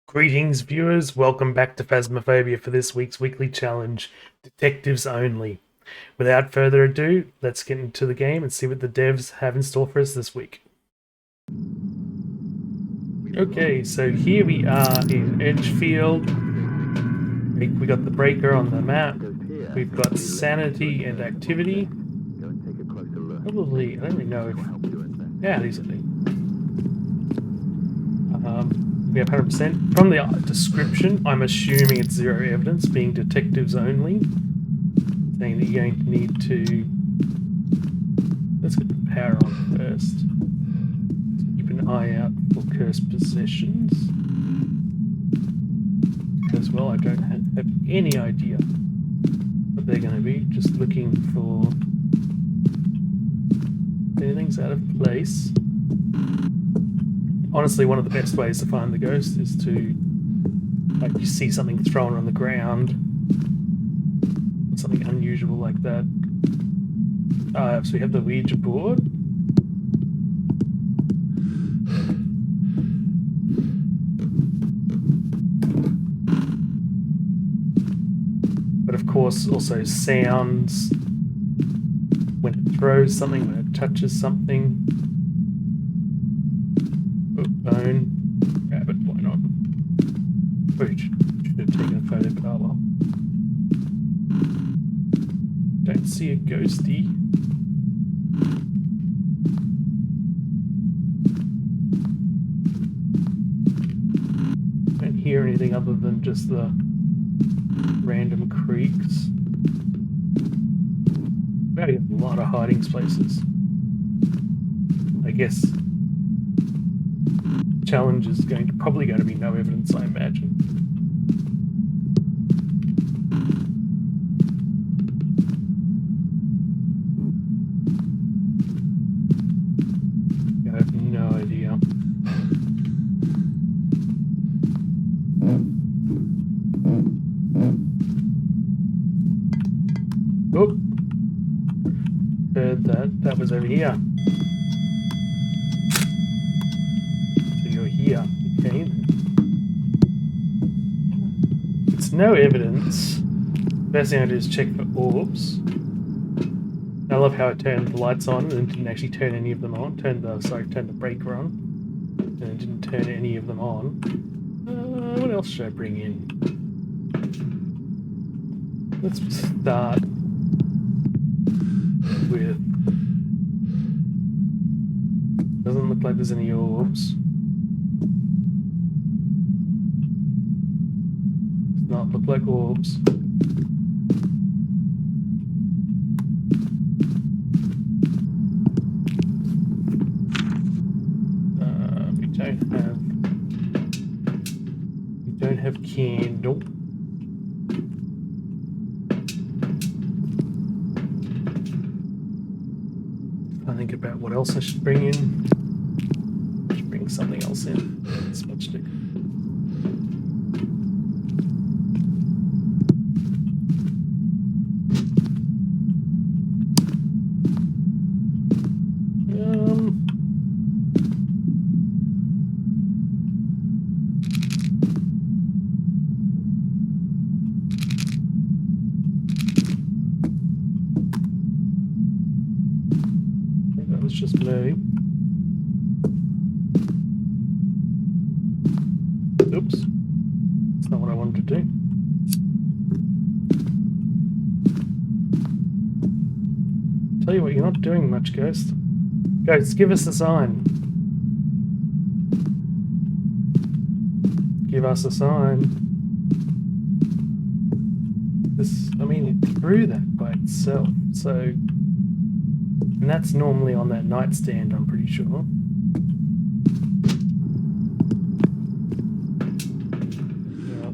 Greetings, viewers. Welcome back to Phasmophobia for this week's weekly challenge, Detectives Only. Without further ado, let's get into the game and see what the devs have in store for us this week. Okay, so here we are in Edgefield. We got the breaker on the map. We've got sanity and activity. Probably, I don't really know if... Yeah, these are the... We have 100%. From the description, I'm assuming it's zero evidence, being detectives only. Saying that you're going to need to... Let's get the power on first. Keep an eye out for cursed possessions. As well, I don't have any idea what they're going to be. Just looking for anything's out of place. Honestly, one of the best ways to find the ghost is to, like, you see something thrown on the ground, something unusual like that. So we have the Ouija board. But of course, also sounds when it throws something, when it touches something. Bone. Grab it, why not? Oh, should have taken a photo, but oh well. Don't see a ghosty. Don't hear anything other than just the random creaks. Wow, you have a lot of hiding places. I guess challenge is probably going to be no evidence, I imagine. I have no idea. Oh, heard that. That was over here. Here, okay. It's no evidence. First thing I do is check for orbs. I love how it turned the lights on and didn't actually turn any of them on. Turned the breaker on, and it didn't turn any of them on. What else should I bring in? Let's start with. Doesn't look like there's any orbs. Not look like orbs. We don't have candle. I think about what else I should bring in. I should bring something else in. Smudge stick. Just me. Oops. That's not what I wanted to do. Tell you what, you're not doing much, Ghost. Ghost, give us a sign. Give us a sign. It threw that by itself, so... And that's normally on that nightstand, I'm pretty sure. Yeah.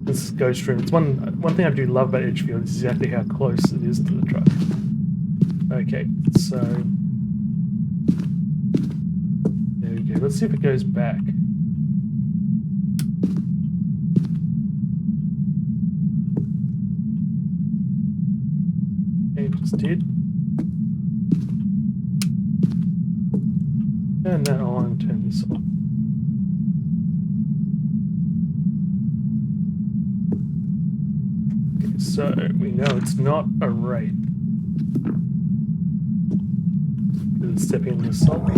This is Ghost Room. It's one thing I do love about Edgefield is exactly how close it is to the truck. Okay, so there we go. Let's see if it goes back. Okay, it just did. Turn that on, turn this off. So we know it's not a wraith. Because it's stepping on the salt.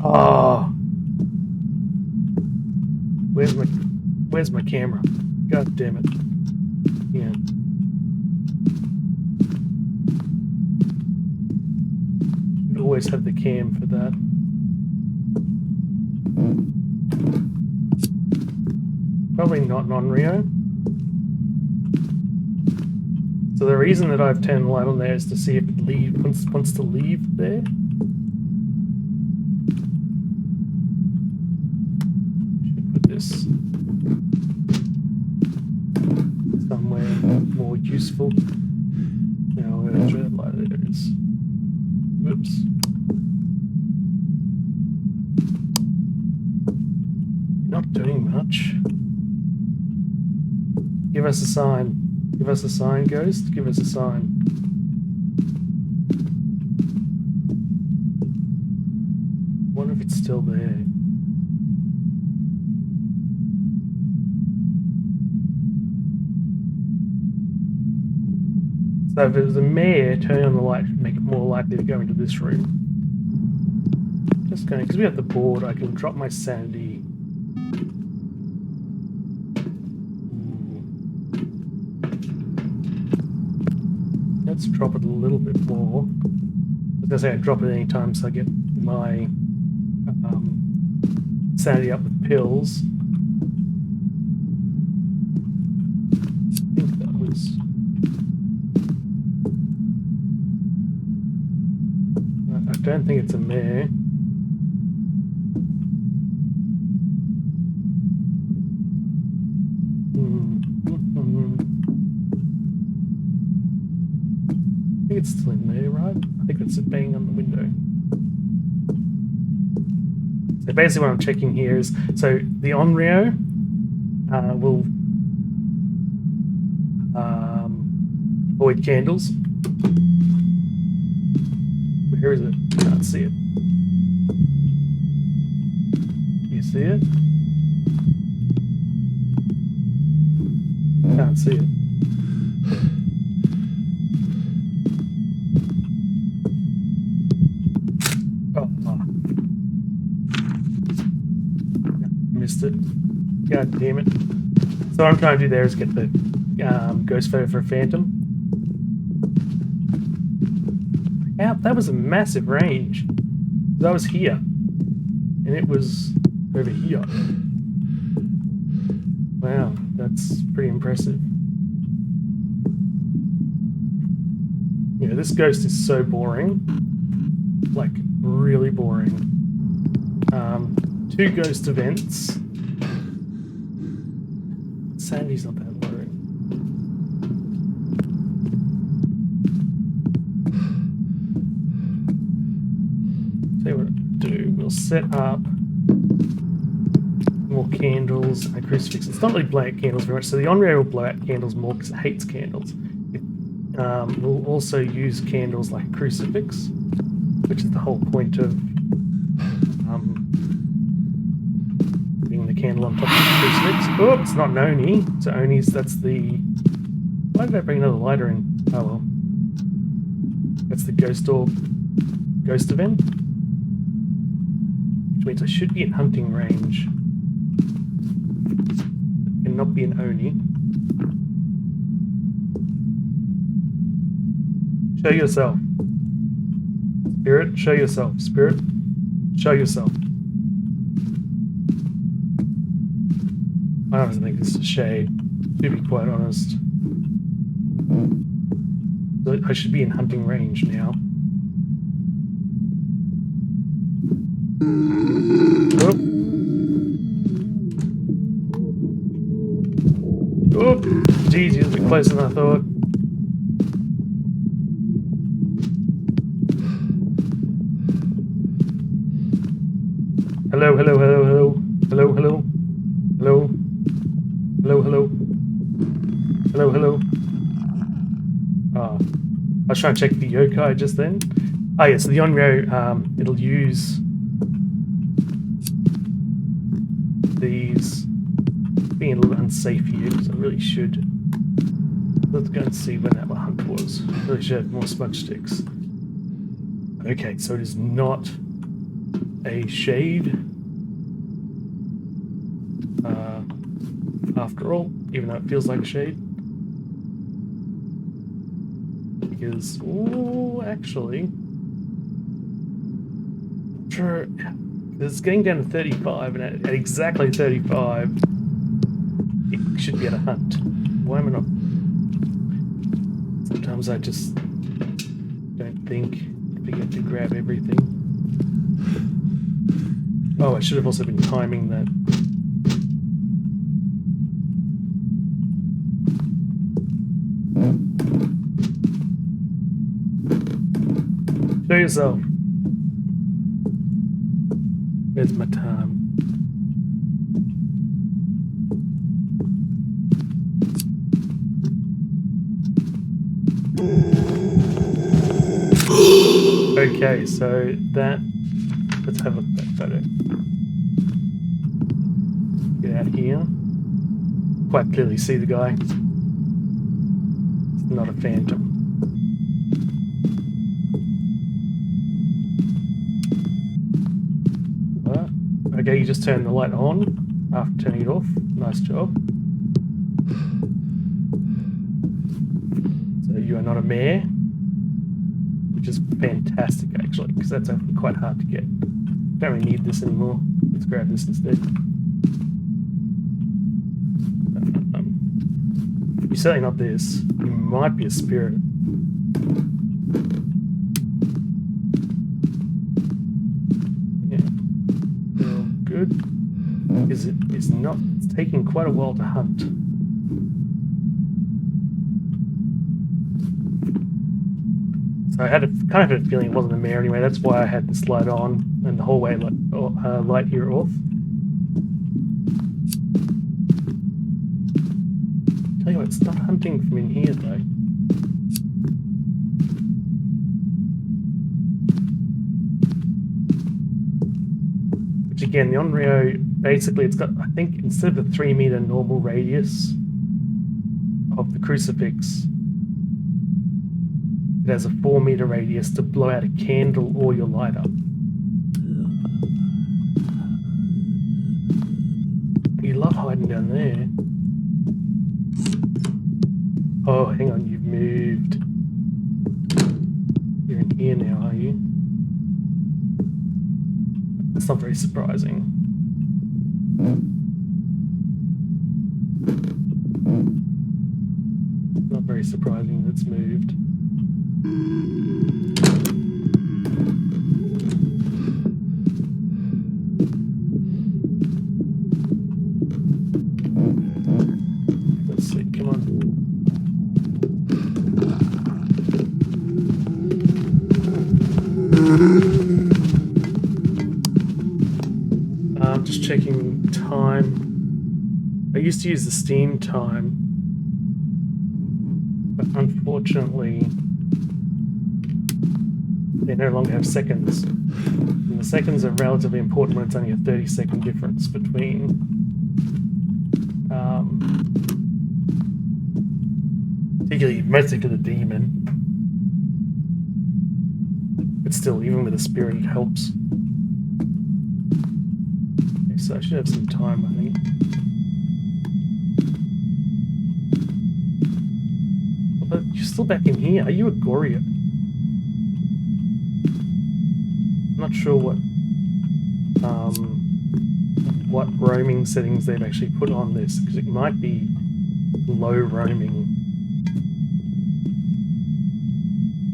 Oh. Where's my camera? God damn it. Yeah. Should always have the cam for that. Probably not non-Rio. So the reason that I've turned the light on there is to see if it wants to leave there. Should put this somewhere more useful. Now where's that light? There it is. Whoops. Not doing much. Give us a sign. Give us a sign, Ghost. Give us a sign. I wonder if it's still there. So if it was a mare, turning on the light should make it more likely to go into this room. Just going, because we have the board, I can drop my sanity. Let's drop it a little bit more. I was going to say I'd drop it any time so I get my sanity up with pills. I think that was... I don't think it's a mare. I think it's still in there, right? I think it's banging on the window. So basically what I'm checking here is, so the Onryo will avoid candles. Where is it? Can't see it. You see it? Can't see it. Missed it. God damn it. So what I'm trying to do there is get the ghost photo for a phantom. Yeah, that was a massive range. That was here. And it was over here. Wow, that's pretty impressive. You know, this ghost is so boring. Like, really boring. 2 ghost events. Sandy's not that low. See what I'll do. We'll set up more candles and a crucifix. It's not really blow out candles very much, so the Onryo will blow out candles more because it hates candles. We'll also use candles like a crucifix, which is the whole point of putting the candle on top of the crucifix. Oh, it's not an Oni. So Oni's, that's the... Why did I bring another lighter in? Oh well. That's the ghost orb ghost event. Which means I should be in hunting range. It cannot be an Oni. Show yourself. Spirit, show yourself. Spirit, show yourself. I don't think this is a shade, to be quite honest. So I should be in hunting range now. Oh. Oh, geez, you're a bit closer than I thought. Hello, hello, hello, hello, hello, hello, hello, hello, hello, hello, hello. I was trying to check the yokai just then. Oh yeah, so the Onryo, it'll use these. Being a little unsafe here because I really should Let's go and see when that hunt was. Really should have more smudge sticks. Okay, so it is not a shade. After all, even though it feels like a shade. Because, oh, actually, sure, it's getting down to 35, and at exactly 35, it should be at a hunt. Why am I not? Sometimes I just don't think, forget to grab everything. Oh, I should have also been timing that. Show yourself. Where's my time? Okay, so that... Let's have a look at that photo. Get out here. Quite clearly see the guy. It's not a phantom. Okay, you just turn the light on after turning it off. Nice job. So you are not a mare, which is fantastic actually, because that's actually quite hard to get. Don't really need this anymore. Let's grab this instead. You're certainly not this. You might be a spirit. Because it is not, it's taking quite a while to hunt. So I had kind of a feeling it wasn't a mare anyway, that's why I had this light on and the hallway light here off. Tell you what, it's not hunting from in here though. Again, the Onryo, basically it's got, I think, instead of the 3 meter normal radius of the crucifix, it has a 4 meter radius to blow out a candle or your lighter. You love hiding down there. Oh, hang on, you've moved. You're in here now, are you? That's not very surprising. Not very surprising that it's moved. Let's see, come on. Just checking time. I used to use the Steam time, but unfortunately they no longer have seconds. And the seconds are relatively important when it's only a 30-second difference between particularly mostly to the demon. But still, even with a spirit it helps. So I should have some time, I think. Oh, but you're still back in here. Are you a Goria? I'm not sure what roaming settings they've actually put on this, because it might be low roaming.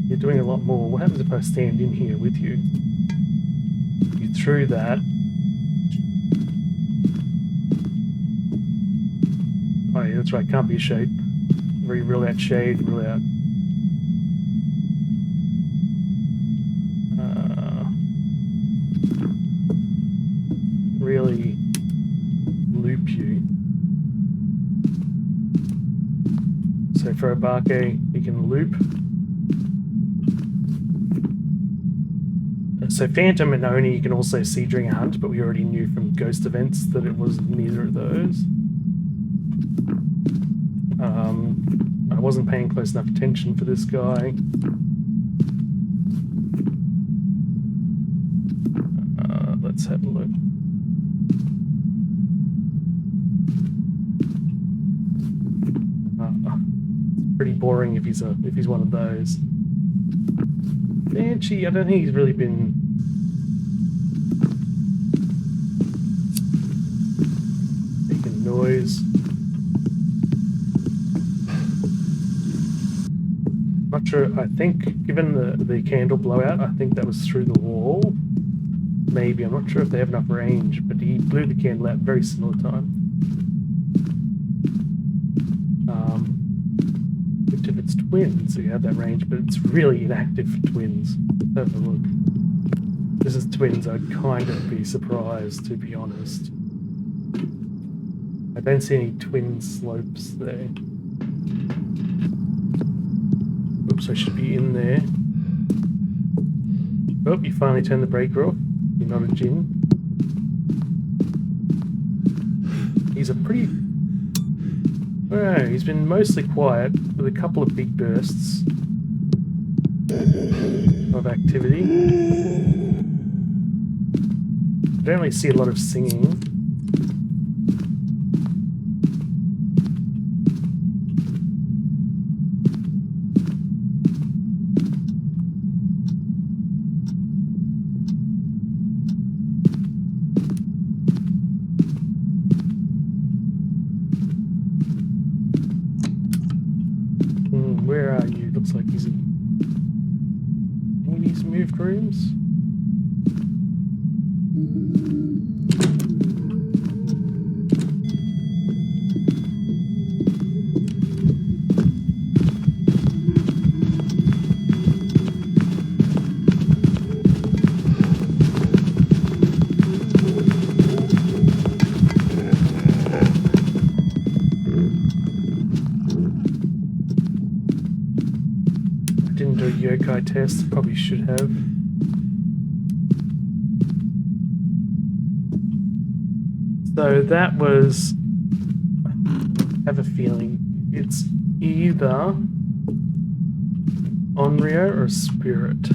You're doing a lot more. What happens if I stand in here with you? You threw that. Oh yeah, that's right, can't be a shade. Rule out shade, rule out. Really loop you. So for Obake, you can loop. So Phantom and Oni you can also see during a hunt, but we already knew from ghost events that it was neither of those. I wasn't paying close enough attention for this guy. Let's have a look. It's pretty boring if he's one of those. Banshee, I don't think he's really been making noise. Not sure. I think, given the candle blowout, I think that was through the wall. Maybe. I'm not sure if they have enough range, but he blew the candle out very similar time. Which if it's twins, so you have that range, but it's really inactive for twins. Have a look. If this is twins, I'd kind of be surprised, to be honest. I don't see any twin slopes there. Oops, I should be in there. Oh, you finally turned the breaker off. You're not a djinn. He's a pretty... Oh, he's been mostly quiet, with a couple of big bursts of activity. I don't really see a lot of singing. Where are you? Looks like he's in these moved rooms. Didn't do a yokai test, probably should have. So that was, I have a feeling it's either Onryo or Spirit.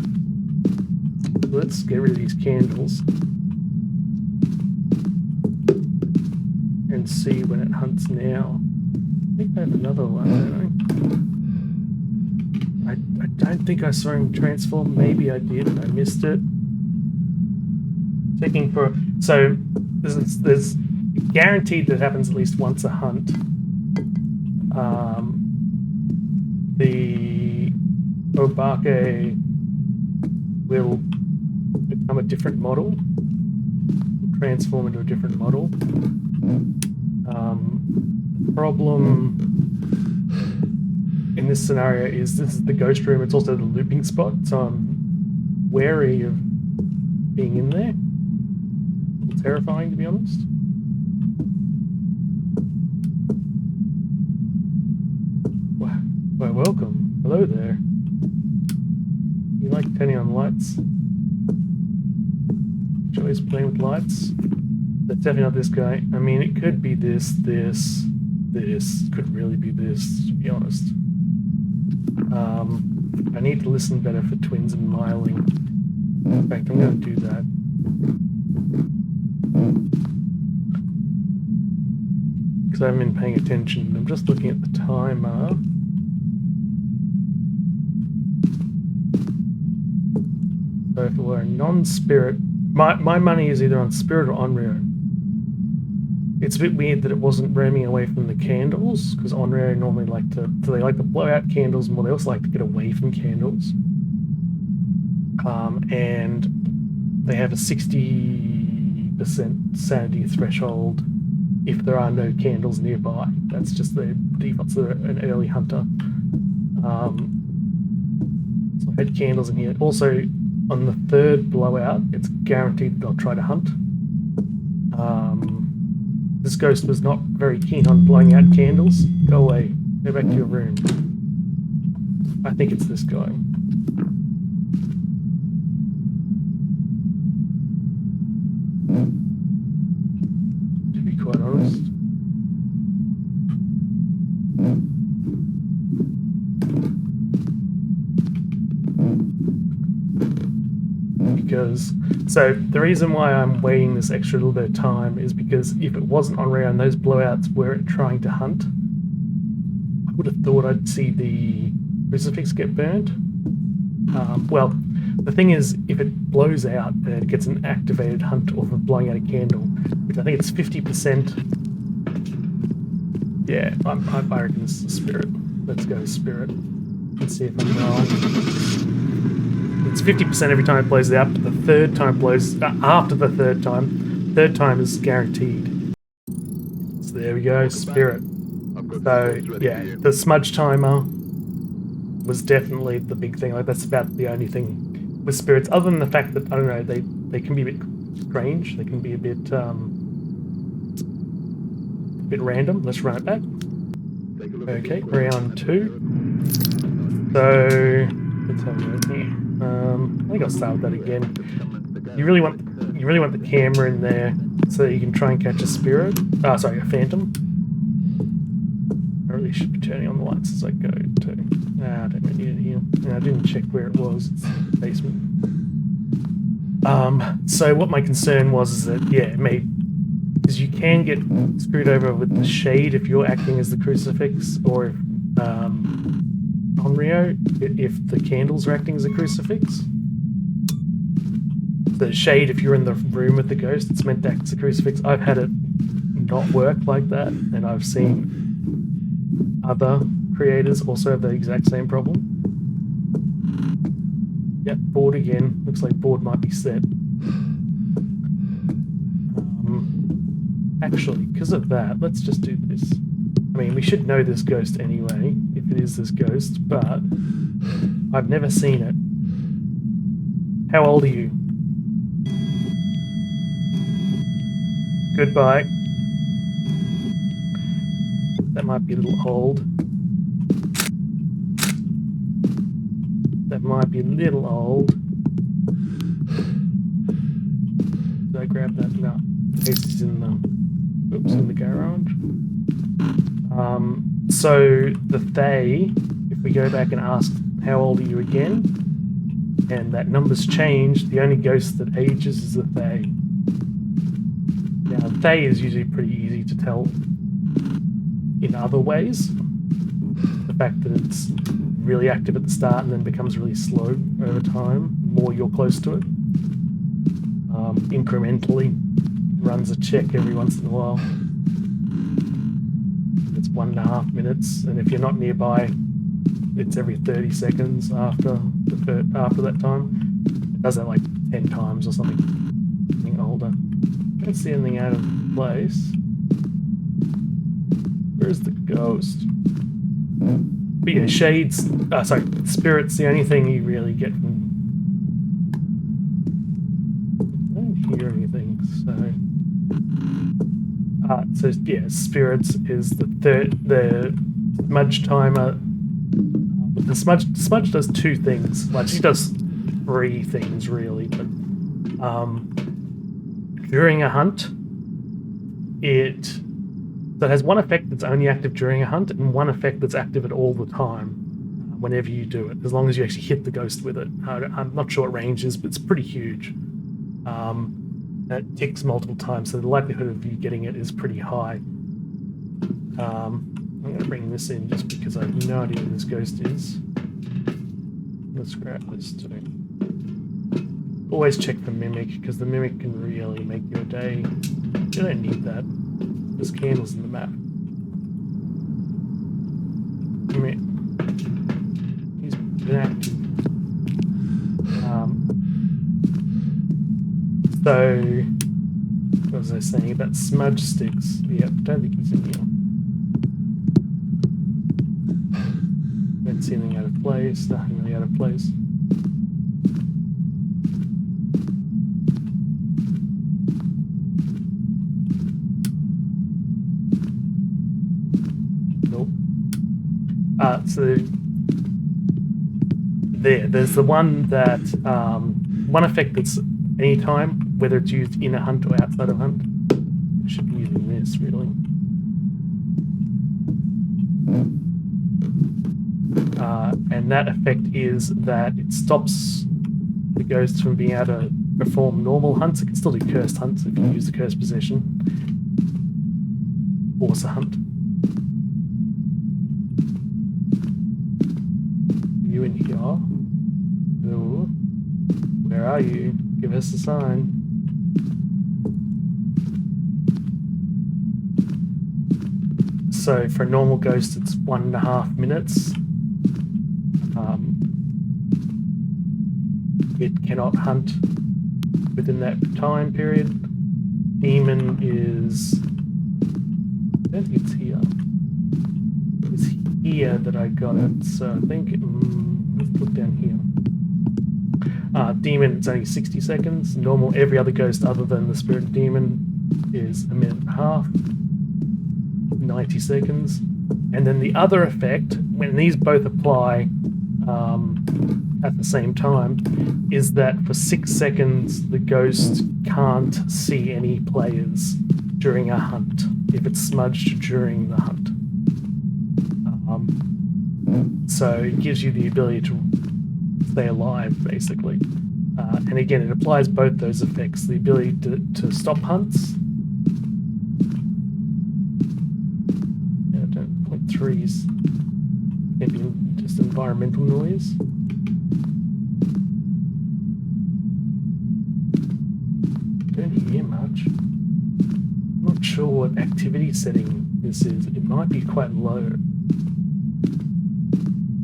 Let's get rid of these candles and see when it hunts now. I think I have another one, don't I? I don't think I saw him transform. Maybe I did. I missed it. Checking for... So, there's guaranteed that happens at least once a hunt. The Obake will become a different model. Transform into a different model. Problem in this scenario is this is the ghost room. It's also the looping spot, so I'm wary of being in there. A little terrifying, to be honest. Why, welcome. Hello there. You like turning on lights? Joy's playing with lights. That's definitely not this guy. I mean, it could be this. Could really be this, to be honest. I need to listen better for twins and myling. In fact, I'm going to do that. Because I haven't been paying attention. I'm just looking at the timer. So if it were a non-spirit... My money is either on Spirit or Onryo. It's a bit weird that it wasn't roaming away from the candles, because Onryo normally like to blow out candles more. They also like to get away from candles. And they have a 60% sanity threshold if there are no candles nearby. That's just their default. So they're an early hunter. So I had candles in here. Also, on the third blowout, it's guaranteed that they'll try to hunt. This ghost was not very keen on blowing out candles. Go away. Go back to your room. I think it's this guy. To be quite honest. because... So the reason why I'm waiting this extra little bit of time is because if it wasn't on rare and those blowouts were trying to hunt, I would have thought I'd see the crucifix get burnt. Well, the thing is, if it blows out, then it gets an activated hunt off of blowing out a candle, which I think it's 50%. Yeah, I reckon this is a spirit. Let's go spirit. Let's see if I'm wrong. It's 50% every time it blows out, but the third time it blows... after the third time is guaranteed. So there we go, spirit. So, yeah, the smudge timer was definitely the big thing. Like, that's about the only thing with spirits, other than the fact that, I don't know, they can be a bit strange. They can be a bit random. Let's run it back. Okay, round 2. So let's have a look here. I think I'll start with that again. You really want the camera in there so that you can try and catch a spirit. Sorry, a phantom. I really should be turning on the lights as I go too. I don't really need it here. I didn't check where it was. It's the basement. So what my concern was is that, yeah, it may... Because you can get screwed over with the shade if you're acting as the crucifix, or if, on Rio, if the candles are acting as a crucifix. The shade, if you're in the room with the ghost, it's meant to act as a crucifix. I've had it not work like that, and I've seen other creators also have the exact same problem. Yep, board again. Looks like board might be set. Actually, because of that, let's just do this. I mean, we should know this ghost anyway, if it is this ghost, but I've never seen it. How old are you? Goodbye. That might be a little old. That might be a little old. Did I grab that? No. Case is in the... Oops, in the garage. So the Fae, if we go back and ask how old are you again, and that number's changed, the only ghost that ages is the Fae. Now, the Fae is usually pretty easy to tell in other ways. The fact that it's really active at the start and then becomes really slow over time, the more you're close to it. Incrementally runs a check every once in a while. It's 1.5 minutes, and if you're not nearby, it's every 30 seconds after that time. It does that like 10 times or something. Something older. Don't see anything out of place. Where's the ghost? But yeah, shades. Spirits. The only thing you really get from. I don't hear anything, so. So yeah, spirits is the smudge timer. The smudge does 2 things. Like, she does 3 things really, but during a hunt, it has one effect that's only active during a hunt, and one effect that's active at all the time whenever you do it, as long as you actually hit the ghost with it. I'm not sure what range is, but it's pretty huge. It ticks multiple times, so the likelihood of you getting it is pretty high. I'm going to bring this in just because I have no idea who this ghost is. Let's grab this too. Always check the mimic, because the mimic can really make your day. You don't need that. There's candles in the map. He's been active. So, what was I saying about smudge sticks? Yep, don't think he's in here. Don't see anything out of place, nothing really out of place. Nope. So there's the one that, one effect that's anytime, whether it's used in a hunt or outside of hunt. I should be using this, really. And that effect is that it stops the ghost from being able to perform normal hunts. It can still do cursed hunts if you use the cursed possession. Force a hunt. You in here? Ooh. Where are you? Give us a sign. So for a normal ghost, it's 1.5 minutes. It cannot hunt within that time period. Demon is... I don't think it's here. It's here that I got it. So I think... let's look down here. Demon, it's only 60 seconds. Normal, every other ghost other than the spirit demon is 1.5 minutes. 90 seconds. And then the other effect, when these both apply at the same time, is that for 6 seconds the ghost can't see any players during a hunt if it's smudged during the hunt. So it gives you the ability to stay alive, basically. And again, it applies both those effects, the ability to stop hunts. Yeah, don't point threes. Maybe just environmental noise. Don't hear much. I'm not sure what activity setting this is. It might be quite low.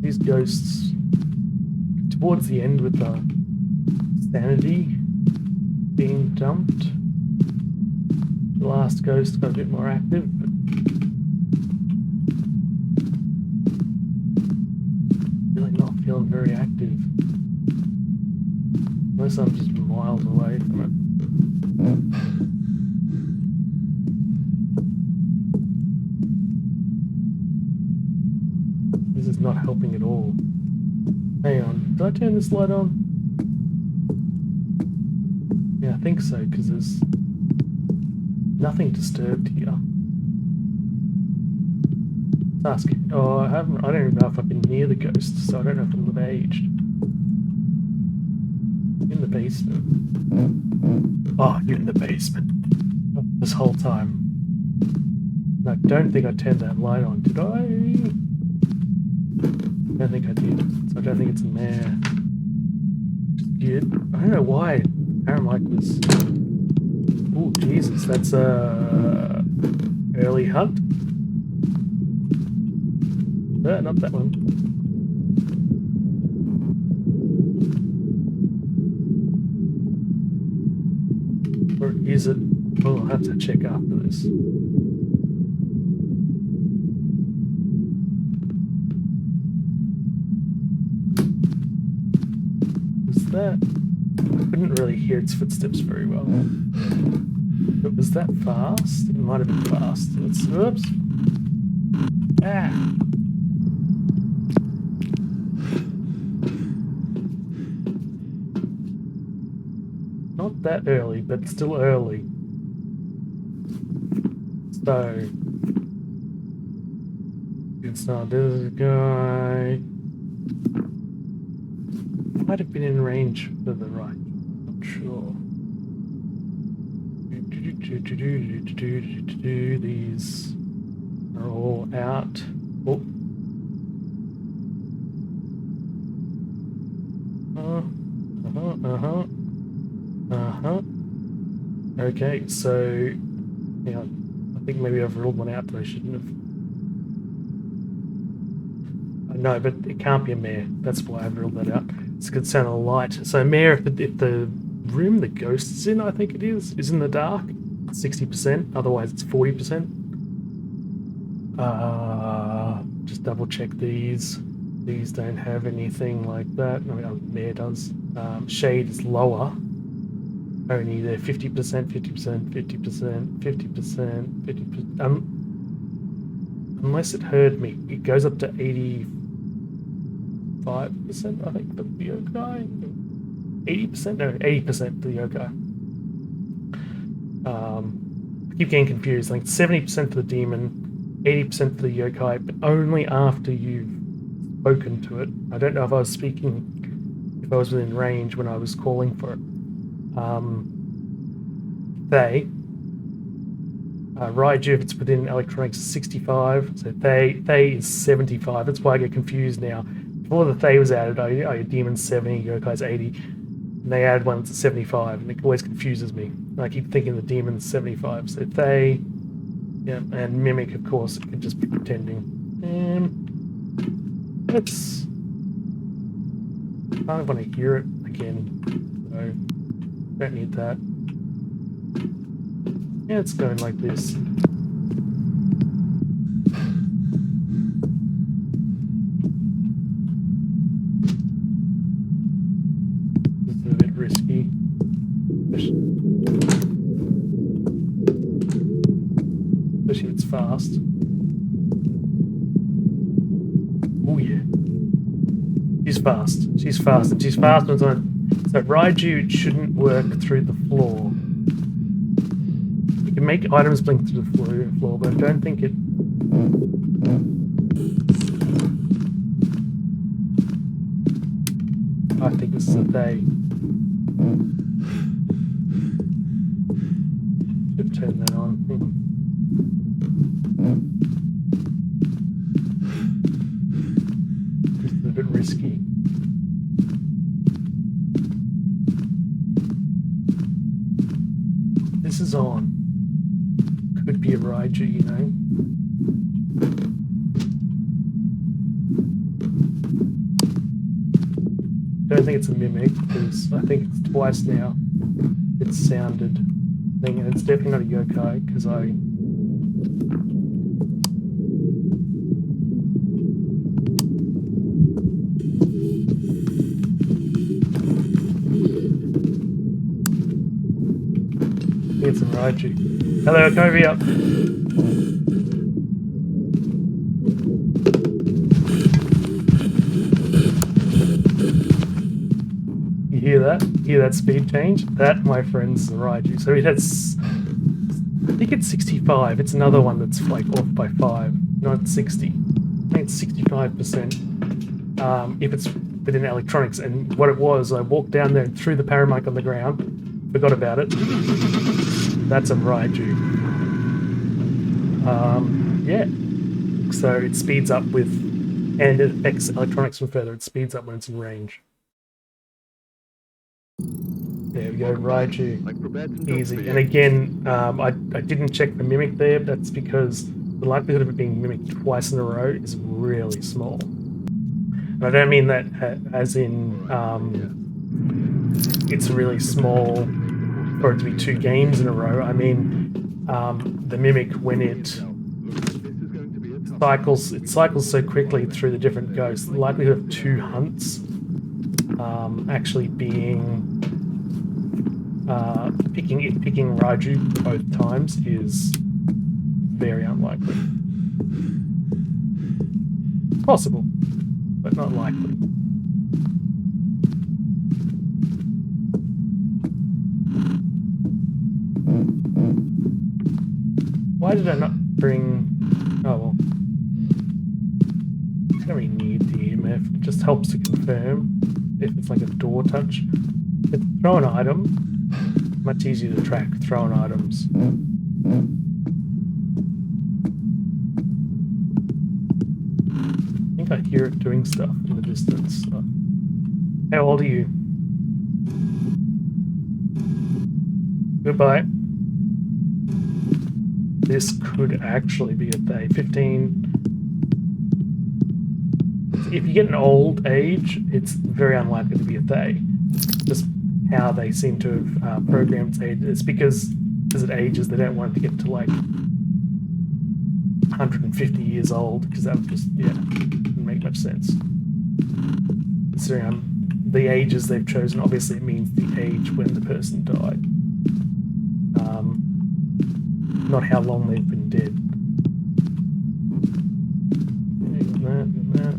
These ghosts, towards the end with the sanity being dumped, the last ghost got a bit more active, but really not feeling very active. Unless I'm just miles away from it. This is not helping at all. Hang on, did I turn this light on? Yeah, I think so, because there's nothing disturbed here. Let's ask. Oh, I don't even know if I've been near the ghost, so I don't know if it'll have aged. In the basement. Oh, you're in the basement. This whole time. No, I don't think I turned that light on, did I? I don't think I did, so I don't think it's in there. I don't know why Aramike was... Oh, Jesus, that's a early hunt. Not that one. Or is it? Well, I'll have to check after this. That I couldn't really hear its footsteps very well. But was that fast? It might have been fast. Oops. Ah. Not that early, but still early. So it's not this guy. Might have been in range for the right. Not sure. These are all out. Oh. Okay, so yeah, I think maybe I've ruled one out that I shouldn't have. No, but it can't be a mare. That's why I've ruled that out. It's concerned of light. So mare, if the room the ghost is in, I think it is in the dark, 60%. Otherwise, it's 40%. Just double check these. These don't have anything like that. No, mare does. Shade is lower. Only they're 50%, 50%, 50%, 50%, 50%. Unless it heard me, it goes up to 85%, I think, for the yokai. 80%? No, 80% for the yokai. I keep getting confused. Like 70% for the demon, 80% for the yokai, but only after you've spoken to it. I don't know if I was speaking, if I was within range when I was calling for it. They Raiju, if it's within electronics, is 65. So They is 75. That's why I get confused now. Before the They was added, your Demon's 70, Yokai's 80. And they added one that's 75, and it always confuses me. I keep thinking the Demon's 75. So They, yeah, and Mimic, of course, it could just be pretending. Let's. I kind of want to hear it again, so don't need that. Yeah, it's going like this. This is a bit risky. Especially it's fast. Oh yeah. She's fast. She's fast, and she's fast when it's on. So Raiju shouldn't work through the floor. You can make items blink through the floor, but I don't think it. I think this is a They. Should turn that on. This is a bit risky. This is on. Could be a Raiju, you know. Don't think it's a Mimic, because I think it's twice now it's sounded thing, and it's definitely not a Yokai, because I think it's a Raiju. Hello, come over here. You hear that? Hear that speed change? That, my friends, is a Raiju. So it has, I think it's 65. It's another one that's like off by 5, not 60. I think it's 65%. If it's within electronics, and what it was, I walked down there and threw the paramic on the ground, forgot about it. That's a Raiju. Yeah. So it speeds up with, and it affects electronics from further. It speeds up when it's in range. There we go, Raiju. Easy. And again, I didn't check the Mimic there, but that's because the likelihood of it being mimicked twice in a row is really small. And I don't mean that as in it's really small for it to be 2 games in a row. I mean the Mimic, when it cycles so quickly through the different ghosts, the likelihood of 2 hunts actually being picking Raiju both times is very unlikely. Possible, but not likely. Why did I not bring... Oh well. I don't really need the EMF. It just helps to confirm if it's like a door touch. It's throw an item. Much easier to track thrown items. I think I hear it doing stuff in the distance. How old are you? Goodbye. This could actually be a They. 15. If you get an old age, it's very unlikely to be a They. Just how they seem to have programmed its age. It's because as it ages, they don't want it to get to like 150 years old, because that would just, yeah, wouldn't make much sense. Considering the ages they've chosen, obviously it means the age when the person died. Not how long they've been dead. That.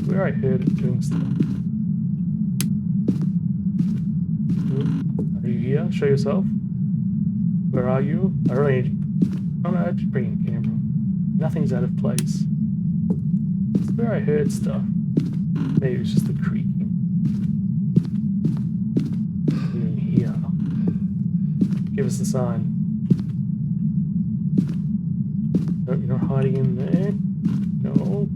Where I heard it doing stuff. Are you here? Show yourself. Where are you? I really need... Oh no, just bring a camera. Nothing's out of place. It's swear I heard stuff. Maybe it was just the creaking. We're in here. Give us a sign. No, you're not hiding in there. No.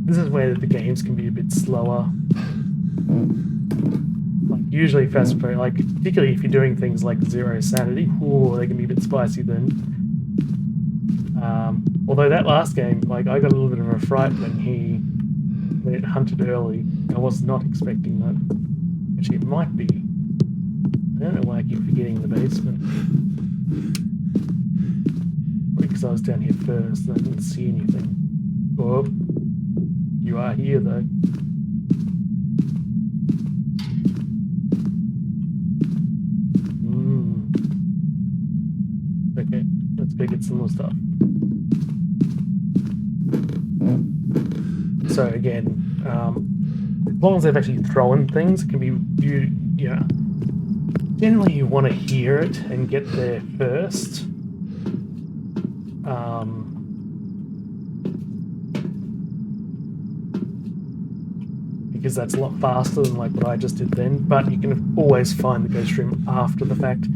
This is where the games can be a bit slower. Like usually Phasmophobia, like particularly if you're doing things like zero sanity, ooh, they can be a bit spicy then. Although that last game, like I got a little bit of a fright when it hunted early. I was not expecting that. Actually, it might be. I don't know why I keep forgetting the basement. Because I was down here first and I didn't see anything. Oh, you are here though. Okay, let's go get some more stuff. So again, as long as they've actually thrown things, it can be yeah. Generally, you want to hear it and get there first. Because that's a lot faster than like what I just did then. But you can always find the ghost room after the fact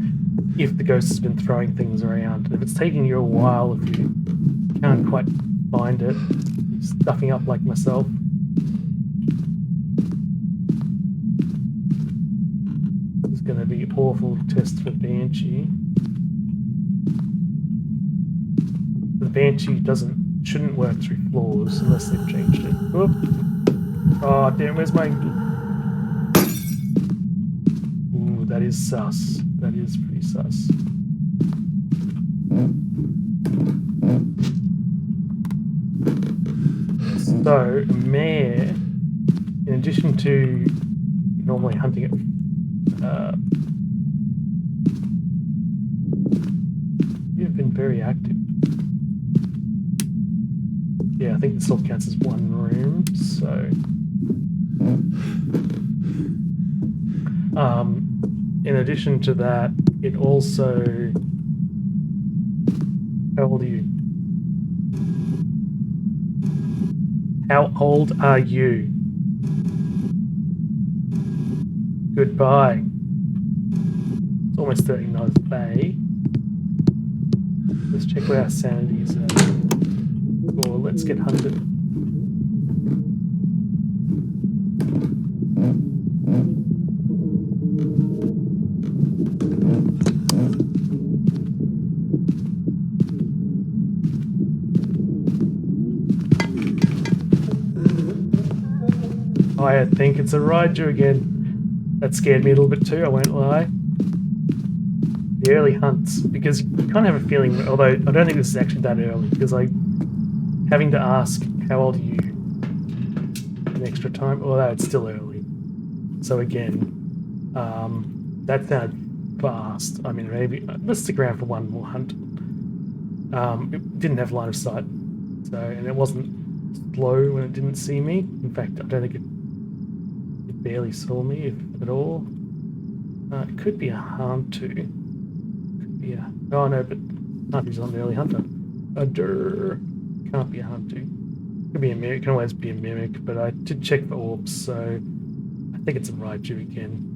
if the ghost has been throwing things around. And if it's taking you a while, if you can't quite find it, stuffing up like myself. This is going to be awful test for Banshee. The Banshee shouldn't work through floors unless they've changed it. Whoop. Oh damn, where's my... Ooh, that is sus. That is pretty sus. So, a mare, in addition to normally hunting it, you've been very active. Yeah, I think this still counts as one room, so... in addition to that, it also... How old are you? How old are you? Goodbye. It's almost 39 Bay. Let's check where our sanity is at. Or let's get hunted. I think it's a Raiju again. That scared me a little bit too, I won't lie. The early hunts, because you kind of have a feeling, although I don't think this is actually that early, because having to ask, how old are you? An extra time, although it's still early. So again, that sounded fast. I mean, maybe, let's stick around for one more hunt. It didn't have line of sight, so, and it wasn't slow when it didn't see me. In fact, I don't think it barely saw me, if at all. It could be a Hantu. Could be a... Oh no, but Hantu's not an early hunter. Can't be a Hantu. Could be a mimic, can always be a mimic, but I did check for orbs, so I think it's a Raiju again.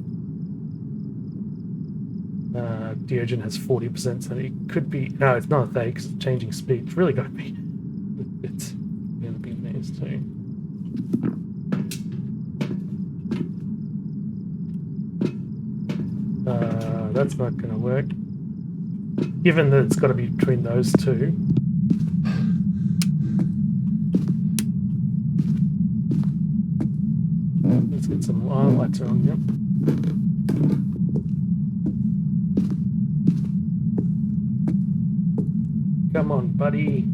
Diogen has 40%, so it could be... No, it's not a Thay, because it's changing speed. It's really got to be... It's going to be these too. That's not going to work. Given that it's got to be between those two. Let's get some lights on, yep. Come on, buddy.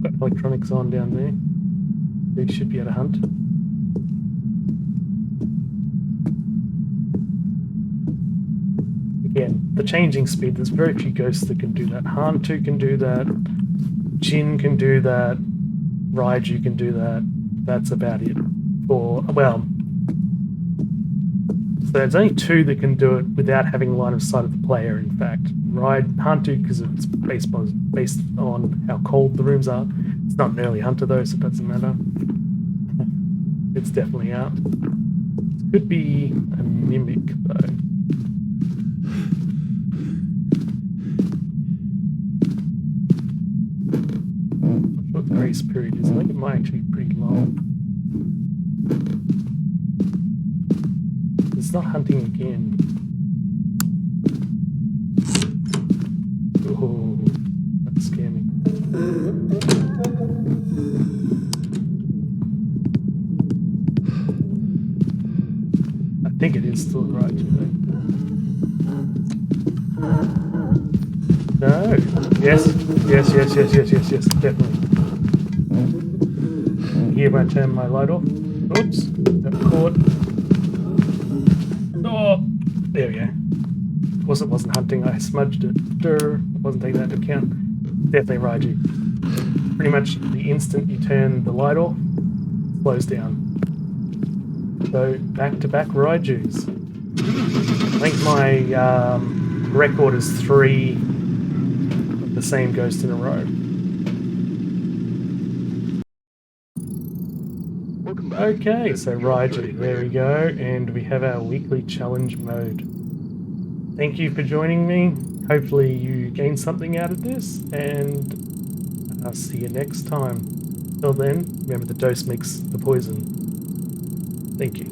Got electronics on down there. You should be able to hunt. Again, the changing speed, there's very few ghosts that can do that. Hantu can do that. Jin can do that. Raiju can do that. That's about it. For, well, So there's only two that can do it without having line of sight of the player, in fact. Hunt do because it's based on how cold the rooms are. It's not an early hunter though, so it doesn't matter. It's definitely out. It could be a mimic though. I'm not sure what the grace period is. I think it might actually be pretty long. It's not hunting again. Oh, that scared me. I think it is still right today. No. Yes, definitely. Here I turn my light off. Oops, got caught. Oh, there we go. Of course it wasn't hunting, I smudged it. I wasn't taking that into account. Definitely Raiju. Pretty much the instant you turn the light off, it slows down. So back-to-back Raijus. I think my record is 3 of the same ghost in a row. Okay, so Raiju, there we go, and we have our weekly challenge mode. Thank you for joining me. Hopefully you gained something out of this, and I'll see you next time. Till then, remember the dose makes the poison. Thank you.